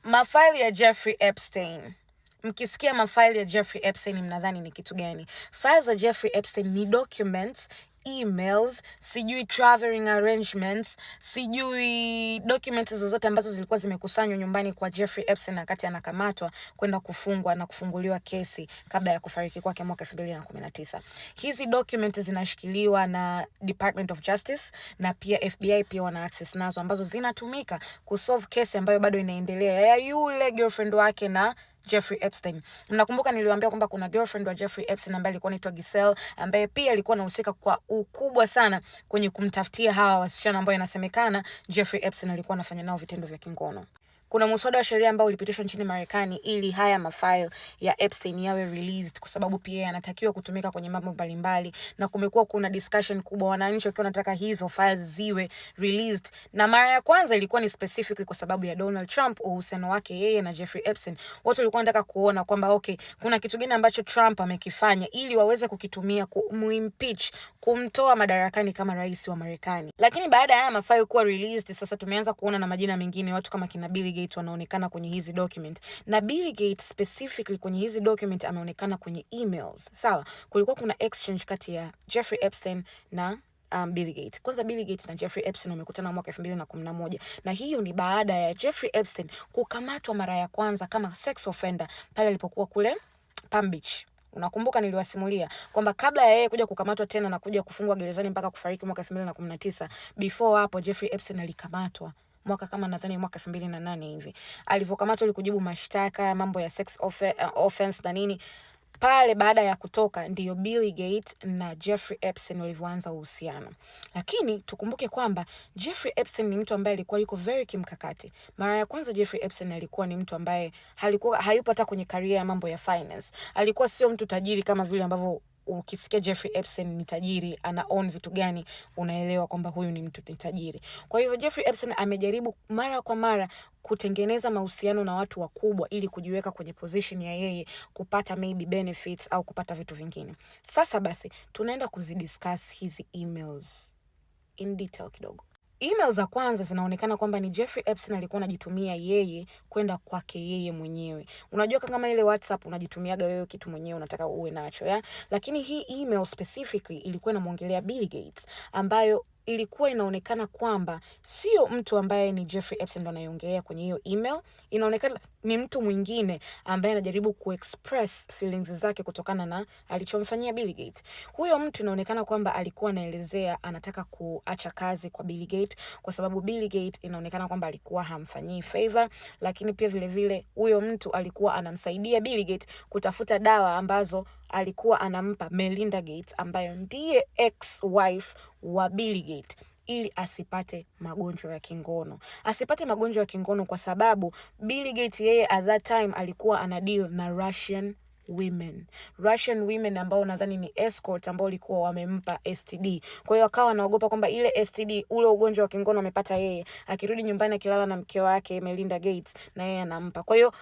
Mafaili ya Jeffrey Epstein. Mkisikia mafaili ya Jeffrey Epstein mnadhani ni kitu gani? Files za Jeffrey Epstein ni documents, emails, sijui traveling arrangements, sijui documents zozote ambazo zilikuwa zimekusanywa nyumbani kwa Jeffrey Epstein wakati anakamatwa kwenda kufungwa na kufunguliwa kesi kabla ya kufariki kwake mwaka 2019. Hizi documents zinashikiliwa na Department of Justice na pia FBI pia wana access nazo, ambazo zinatumika kusolve kesi ambayo bado inaendelea ya yule girlfriend wake na Jeffrey Epstein. Mnakumbuka niliwaambia kwamba kuna girlfriend wa Jeffrey Epstein ambaye alikuwa anaitwa Giselle, ambaye pia alikuwa anahusika kwa ukubwa sana kwenye kumtafutia hawa wasichana ambao inasemekana Jeffrey Epstein alikuwa anafanya nao vitendo vya kingono. Kuna muswada wa sheria ambao ulipitishwa nchini Marekani ili haya mafile ya Epstein yawe released, kwa sababu pia yanatakiwa kutumika kwenye mambo mbalimbali, na kumekuwa kuna discussion kubwa, wananchi wakiwa wanataka hizo files ziwe released. Na mara ya kwanza ilikuwa ni specifically kwa sababu ya Donald Trump, uhusiano wake yeye na Jeffrey Epstein. Watu walikuwa wanataka kuona kwamba okay, kuna kitu gani ambacho Trump amekifanya ili waweze kukitumia kumimpeach, kumtoa madarakani kama rais wa Marekani. Lakini baada ya haya mafile kuwa released, sasa tumeanza kuona na majina mengine, watu kama kina Bill Gates wanaonekana kwenye hizi document. Na Bill Gates specifically kwenye hizi document ameonekana kwenye emails. Sawa, kulikuwa kuna exchange kati ya Jeffrey Epstein na Bill Gates. Kwanza Bill Gates na Jeffrey Epstein wamekutana mwaka 2011, na hiyo ni baada ya Jeffrey Epstein kukamatwa mara ya kwanza kama sex offender pale alipokuwa kule Palm Beach. Unakumbuka niliwasimulia kwamba kabla ya yeye kuja kukamatwa tena na kuja kufungwa gerezani mpaka kufariki mwaka 2019, before hapo Jeffrey Epstein alikamatwa mwaka kama nadhani mwaka 2008 hivi. Alivyokamatwa ili kujibu mashtaka mambo ya sex offense na nini. Pale baada ya kutoka ndio Bill Gates na Jeffrey Epstein walivyoanza uhusiano. Lakini tukumbuke kwamba Jeffrey Epstein ni mtu ambaye alikuwa yuko very kimkakati. Mara ya kwanza Jeffrey Epstein alikuwa ni mtu ambaye hayupo hata kwenye career ya mambo ya finance. Alikuwa sio mtu tajiri kama vile ambavyo ukisikia Jeffrey Epstein ni tajiri, ana own vitu gani, unaelewa kwamba huyu ni mtu tajiri. Kwa hivyo Jeffrey Epstein amejaribu mara kwa mara kutengeneza mahusiano na watu wakubwa ili kujiweka kwenye position ya yeye kupata maybe benefits au kupata vitu vingine. Sasa basi tunaenda kuzidiscuss hizi emails in detail kidogo. Email za kwanza zinaonekana kwamba ni Jeffrey Epstein alikuwa anajitumia yeye kwenda kwake yeye mwenyewe. Unajua kama ile WhatsApp unajitumiaga wewe kitu mwenyewe unataka uwe nacho, ya? Lakini hii email specifically ilikuwa inamuongelea Bill Gates, ambayo ilikuwa inaonekana kwamba sio mtu ambaye ni Jeffrey Epstein ndo anayeongelea kwenye hiyo email. Inaonekana ni mtu mwingine ambaye anajaribu kuexpress feelings zake kutokana na alichomfanyia Bill Gates. Huyo mtu inaonekana kwamba alikuwa anaelezea anataka kuacha kazi kwa Bill Gates kwa sababu Bill Gates inaonekana kwamba alikuwa hamfanyii favor, lakini pia vile vile huyo mtu alikuwa anamsaidia Bill Gates kutafuta dawa ambazo alikuwa anampa Melinda Gates ambayo ndiye ex-wife wa Bill Gates ili asipate magonjwa ya kingono. Asipate magonjwa ya kingono kwa sababu Bill Gates yeye at that time alikuwa ana deal na Russian women ambao nadhani ni escort ambao walikuwa wamempa STD. Kwa hiyo akawa anaogopa kwamba ile STD, ule ugonjwa wa kingono amepata yeye, akirudi nyumbani akilala na mke wake Melinda Gates na yeye anampa. Kwa hiyo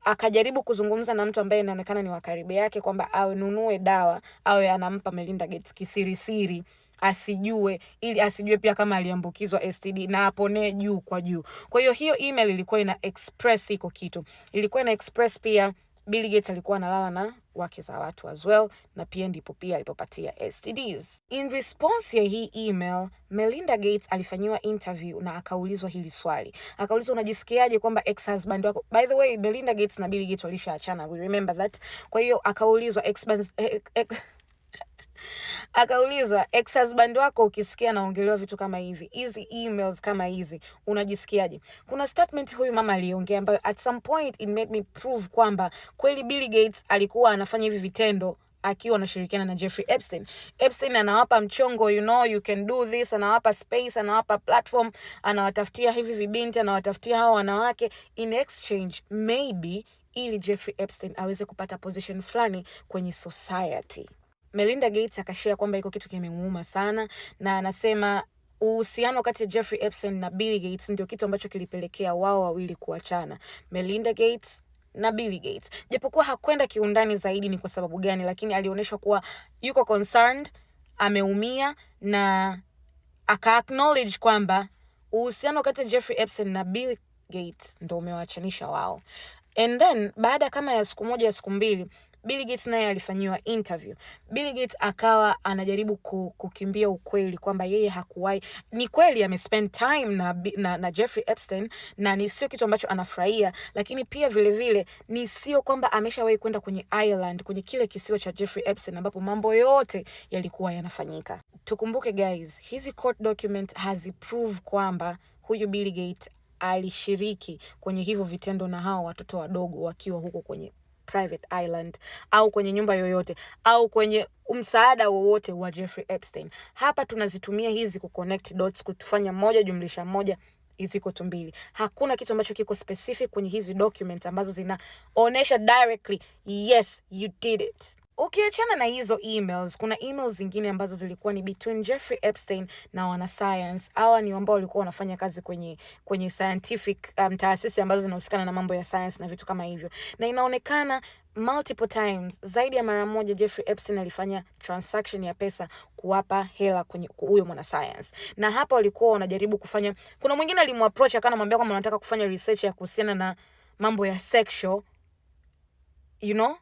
akajaribu kuzungumza na mtu ambaye inaonekana ni wa karibu yake kwamba anunue dawa awe anampa Melinda Gates kisirisiri, asijue, ili asijue pia kama aliambukizwa STD na apone juu kwa juu. Kwa hiyo email ilikuwa ina express iko kitu. Ilikuwa ina express pia Bill Gates alikuwa analala na wake za watu as well, na pia ndipo pia alipopatia STDs. In response ya hii email, Melinda Gates alifanyiwa interview na akaulizwa hili swali. Akaulizwa, unajisikiaje kwamba ex-husband wako, by the way Melinda Gates na Bill Gates walishaachana, we remember that. Kwa hiyo akaulizwa akaulizwa ex-husband wako ukisikia naongelewa vitu kama hivi, hizi emails kama hizi, unajisikiaje? Kuna statement huyu mama aliongea ambayo at some point it made me prove kwamba kweli Bill Gates alikuwa anafanya hivi vitendo akiwa anashirikiana na Jeffrey Epstein. Epstein anawapa mchongo, you can do this, anawapa space, anawapa platform, anawatafutia hivi vibinti, anawatafutia hao wanawake in exchange maybe ili Jeffrey Epstein aweze kupata position fulani kwenye society. Melinda Gates akashare kwamba iko kitu kimemuuma sana, na anasema uhusiano kati ya Jeffrey Epstein na Bill Gates ndio kitu ambacho kilipelekea wao wawili kuachana, Melinda Gates na Bill Gates. Japokuwa hakwenda kiundani zaidi ni kwa sababu gani, lakini alionyesha kuwa yuko concerned, ameumia, na aka acknowledge kwamba uhusiano kati ya Jeffrey Epstein na Bill Gates ndo umewaachanisha wao. And then baada kama ya siku moja ya siku mbili, Bill Gates naye alifanyiwa interview. Bill Gates akawa anajaribu kukimbia ukweli kwamba yeye hakuwahi. Ni kweli amespend time na Jeffrey Epstein na ni sio kitu ambacho anafurahia, lakini pia vile vile ni sio kwamba ameshawahi kwenda kwenye island, kwenye kile kisiwa cha Jeffrey Epstein ambapo mambo yote yalikuwa yanafanyika. Tukumbuke guys, hizi court document haziprove kwamba huyu Bill Gates alishiriki kwenye hivyo vitendo na hao watoto wadogo wakiwa huko kwenye private island au kwenye nyumba yoyote au kwenye msaada wowote wa Jeffrey Epstein. Hapa tunazitumia hizi kuconnect dots, kutufanya 1+1 = 2. Hakuna kitu ambacho kiko specific kwenye hizi documents ambazo zinaonesha directly yes you did it. Ukiachana na hizo emails, kuna emails zingine ambazo zilikuwa ni between Jeffrey Epstein na wana science. Hawa ni ambao walikuwa wanafanya kazi kwenye scientific taasisi ambazo zinahusikana na mambo ya science na vitu kama hivyo. Na inaonekana multiple times, zaidi ya mara moja, Jeffrey Epstein alifanya transaction ya pesa kuwapa hela kwenye huyo mwana science. Na hapa walikuwa wanajaribu kufanya, kuna mwingine alimapproach akanamwambia kwamba anataka kufanya research ya kuhusiana na mambo ya sexual, you know.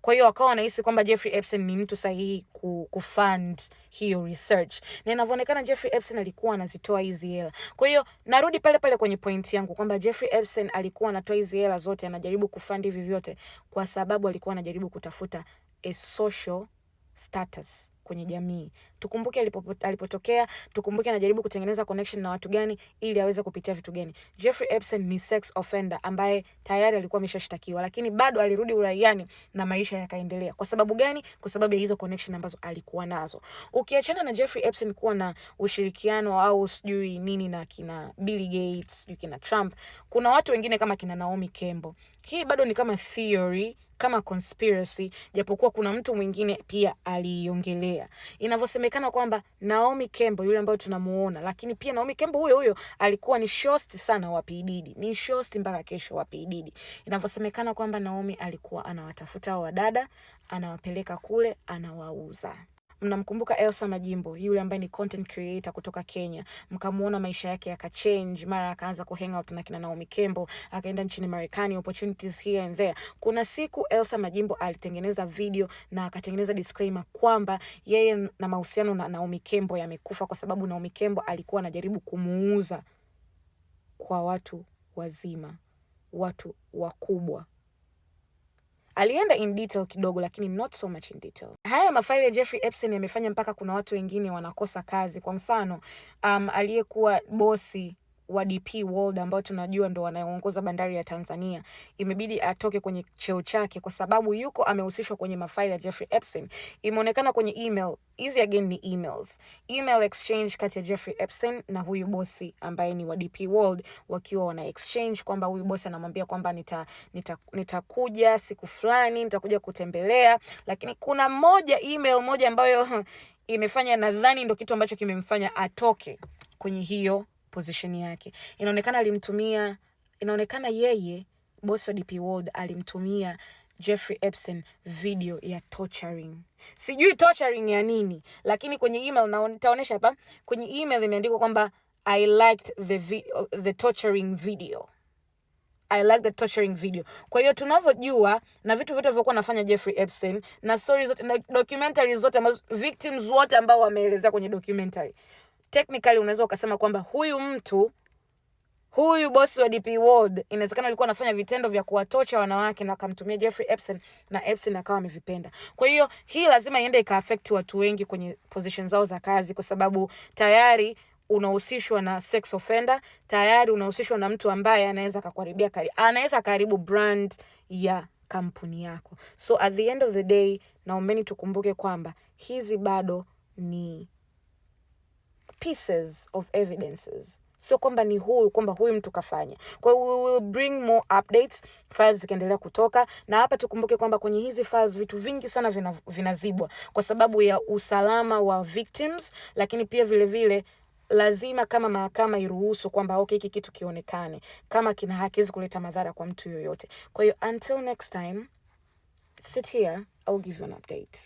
Kwa hiyo wakawa wanahisi kwamba Jeffrey Epstein ni mtu sahihi kufund hiyo research. Na inavyoonekana Jeffrey Epstein alikuwa anazitoa hizi hela. Kwa hiyo narudi pale kwenye point yangu kwamba Jeffrey Epstein alikuwa anatoa hizi hela zote, anajaribu kufund hivi vyote kwa sababu alikuwa anajaribu kutafuta a social status kwenye jamii. Tukumbuke alipotokea, tukumbuke anajaribu kutengeneza connection na watu gani ili aweze kupitia vitu gani. Jeffrey Epstein ni sex offender ambaye tayari alikuwa ameshashtakiwa, lakini bado alirudi uraiani na maisha yakaendelea. Kwa sababu gani? Kwa sababu ya hizo connection ambazo alikuwa nazo. Ukiachana na Jeffrey Epstein kuwa na ushirikiano au sijui nini na kina Bill Gates, kina Trump, kuna watu wengine kama kina Naomi Campbell. Hii bado ni kama theory, kama conspiracy, japokuwa kuna mtu mwingine pia aliongelea. Inavyosemekana kwamba Naomi Campbell yule ambaye tunamuona, lakini pia Naomi Campbell huyo alikuwa ni shost sana wa P Diddy. Ni shost mpaka kesho wa P Diddy. Inavyosemekana kwamba Naomi alikuwa anawatafuta wadada, anawapeleka kule, anawauza. Mnamkumbuka Elsa Majimbo, yule ambaye ni content creator kutoka Kenya. Mkamuona maisha yake yakachange, mara akaanza kuhang out na kina Naomi Campbell, akaenda nchini Marekani, opportunities here and there. Kuna siku Elsa Majimbo alitengeneza video na akatengeneza disclaimer kwamba yeye na mahusiano na Naomi Campbell yamekufa kwa sababu Naomi Campbell alikuwa anajaribu kumuuza kwa watu wazima, watu wakubwa. Alienda in detail kidogo, lakini not so much in detail. Haya mafaili ya Jeffrey Epstein yamefanya mpaka kuna watu wengine wanakosa kazi. Kwa mfano, aliyekuwa bosi wa DP World ambao tunajua ndo wanaoongoza bandari ya Tanzania, imebidi atoke kwenye cheo chake kwa sababu yuko amehusishwa kwenye mafaili ya Jeffrey Epstein. Imeonekana kwenye email, hizi again ni emails. Email exchange kati ya Jeffrey Epstein na huyu bosi ambaye ni wa DP World, wakiwa wana exchange kwamba huyu bosi anamwambia kwamba nitakuja siku fulani, nitakuja kutembelea, lakini kuna email moja ambayo imefanya, nadhani ndo kitu ambacho kimemfanya atoke kwenye hiyo position yake. Inaonekana yeye boss wa DP World alimtumia Jeffrey Epstein video ya torturing. Sijui torturing ya nini, lakini kwenye email nitaonesha hapa. Kwenye email imeandikwa kwamba I liked the torturing video. I like the torturing video. Kwa hiyo tunavyojua na vitu vyote vilivyokuwa nafanya Jeffrey Epstein na stories zote na documentaries zote ambazo victims wote ambao wameeleza kwenye documentary, technically unaweza ukasema kwamba huyu boss wa DP World inawezekana alikuwa anafanya vitendo vya kuwatocha wanawake na akamtumia Jeffrey Epstein na Epstein akawa amevipenda. Kwa hiyo hii lazima iende ika-affect watu wengi kwenye position zao za kazi, kwa sababu tayari unahusishwa na sex offender, tayari unahusishwa na mtu ambaye anaweza karibu brand ya kampuni yako. So at the end of the day, naombeni tukumbuke kwamba hizi bado ni pieces of evidences. Sio kwamba ni kwamba huyu mtu kafanya. Kwa hiyo we will bring more updates, files zikiendelea kutoka. Na hapa tukumbuke kwamba kwenye hizi files vitu vingi sana vinazibwa kwa sababu ya usalama wa victims, lakini pia vile vile lazima kama mahakama iruhusu kwamba hiki kitu kionekane, kama kina haki kuleta madhara kwa mtu yoyote. Kwa hiyo until next time, sit here, I'll give you an update.